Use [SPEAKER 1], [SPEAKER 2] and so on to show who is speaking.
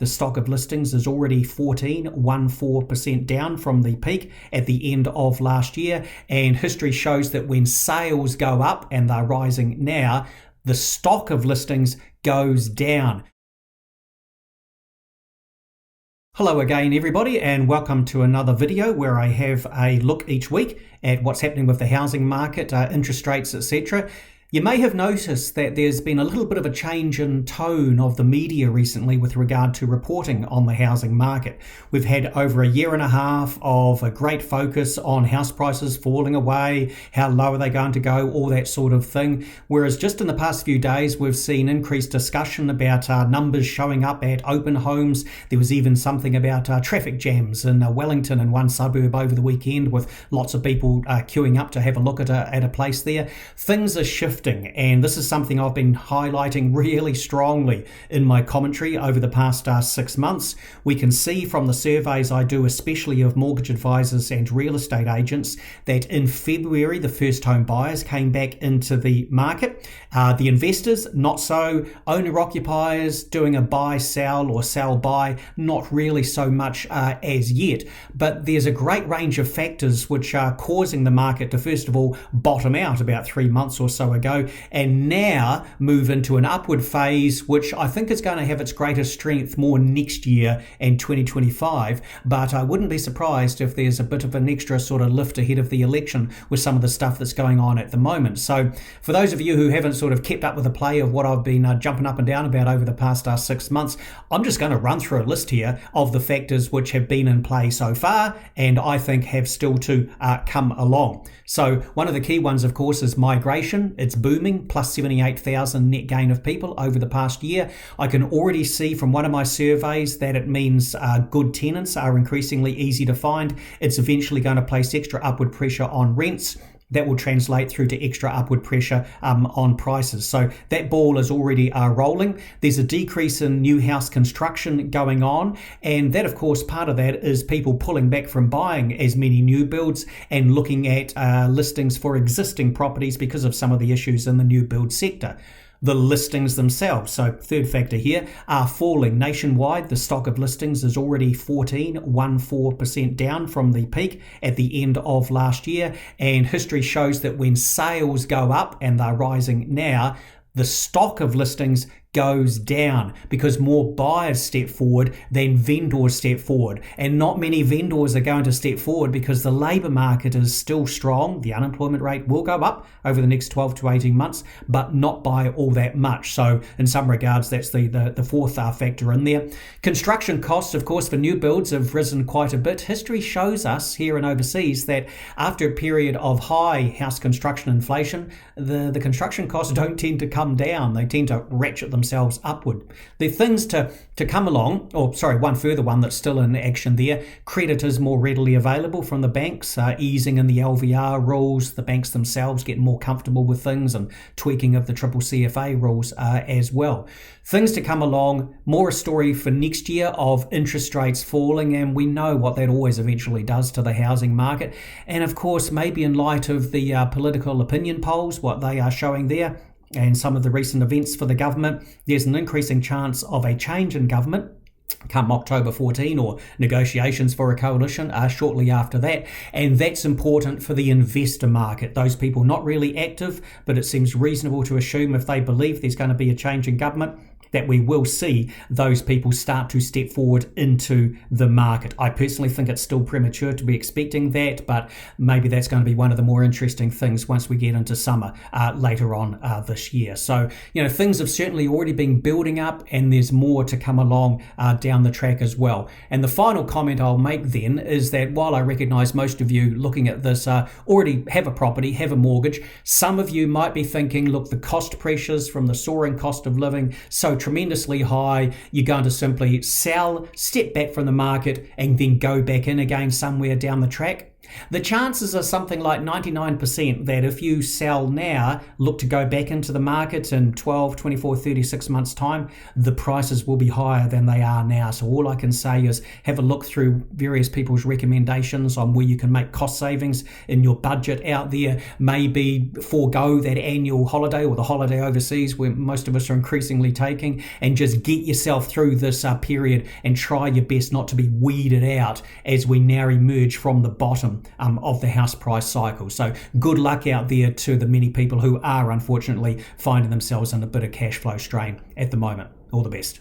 [SPEAKER 1] The stock of listings is already 14% down from the peak at the end of last year. And history shows that when sales go up, and they're rising now, the stock of listings goes down. Hello again, everybody, and welcome to another video where I have a look each week at what's happening with the housing market, interest rates, etc. You may have noticed that there's been a little bit of a change in tone of the media recently with regard to reporting on the housing market. We've had over a year and a half of a great focus on house prices falling away, how low are they going to go, all that sort of thing. Whereas just in the past few days, we've seen increased discussion about numbers showing up at open homes. There was even something about traffic jams in Wellington in one suburb over the weekend with lots of people queuing up to have a look at a place there. Things are shifting. And this is something I've been highlighting really strongly in my commentary over the past 6 months. We can see from the surveys I do, especially of mortgage advisors and real estate agents, that in February, the first home buyers came back into the market. The investors, not so. Owner-occupiers doing a buy-sell or sell-buy, not really so much as yet. But there's a great range of factors which are causing the market to, first of all, bottom out about 3 months or so ago, and now move into an upward phase, which I think is going to have its greatest strength more next year and 2025. But I wouldn't be surprised if there's a bit of an extra sort of lift ahead of the election with some of the stuff that's going on at the moment. So for those of you who haven't sort of kept up with the play of what I've been jumping up and down about over the past 6 months, I'm just going to run through a list here of the factors which have been in play so far and I think have still to come along. So one of the key ones, of course, is migration. It's booming, plus 78,000 net gain of people over the past year. I can already see from one of my surveys that it means good tenants are increasingly easy to find. It's eventually going to place extra upward pressure on rents. That will translate through to extra upward pressure on prices. So that ball is already rolling. There's a decrease in new house construction going on. And that, of course, part of that is people pulling back from buying as many new builds and looking at listings for existing properties because of some of the issues in the new build sector. The listings themselves, so third factor here, are falling nationwide. The stock of listings is already 14% down from the peak at the end of last year. And history shows that when sales go up, and they're rising now, the stock of listings goes down because more buyers step forward than vendors step forward. And not many vendors are going to step forward because the labour market is still strong. The unemployment rate will go up over the next 12 to 18 months, but not by all that much. So in some regards, that's the fourth factor in there. Construction costs, of course, for new builds have risen quite a bit. History shows us here and overseas that after a period of high house construction inflation, the construction costs don't tend to come down. They tend to ratchet themselves upward. The things to come along, one further one that's still in action there, creditors more readily available from the banks, easing in the LVR rules. The banks themselves get more comfortable with things and tweaking of the triple CFA rules as well. Things to come along, more a story for next year of interest rates falling, and we know what that always eventually does to the housing market. And of course, maybe in light of the political opinion polls, what they are showing there, and some of the recent events for the government, there's an increasing chance of a change in government come October 14 or negotiations for a coalition shortly after that. And that's important for the investor market. Those people not really active, but it seems reasonable to assume if they believe there's going to be a change in government, that we will see those people start to step forward into the market. I personally think it's still premature to be expecting that, but maybe that's going to be one of the more interesting things once we get into summer later on this year. So, things have certainly already been building up, and there's more to come along down the track as well. And the final comment I'll make then is that while I recognize most of you looking at this already have a property, have a mortgage, some of you might be thinking, look, the cost pressures from the soaring cost of living so tremendously high, you're going to simply sell, step back from the market, and then go back in again somewhere down the track. The chances are something like 99% that if you sell now, look to go back into the market in 12, 24, 36 months time, the prices will be higher than they are now. So all I can say is have a look through various people's recommendations on where you can make cost savings in your budget out there. Maybe forego that annual holiday or the holiday overseas where most of us are increasingly taking, and just get yourself through this period and try your best not to be weeded out as we now emerge from the bottom of the house price cycle. So good luck out there to the many people who are unfortunately finding themselves in a bit of cash flow strain at the moment. All the best.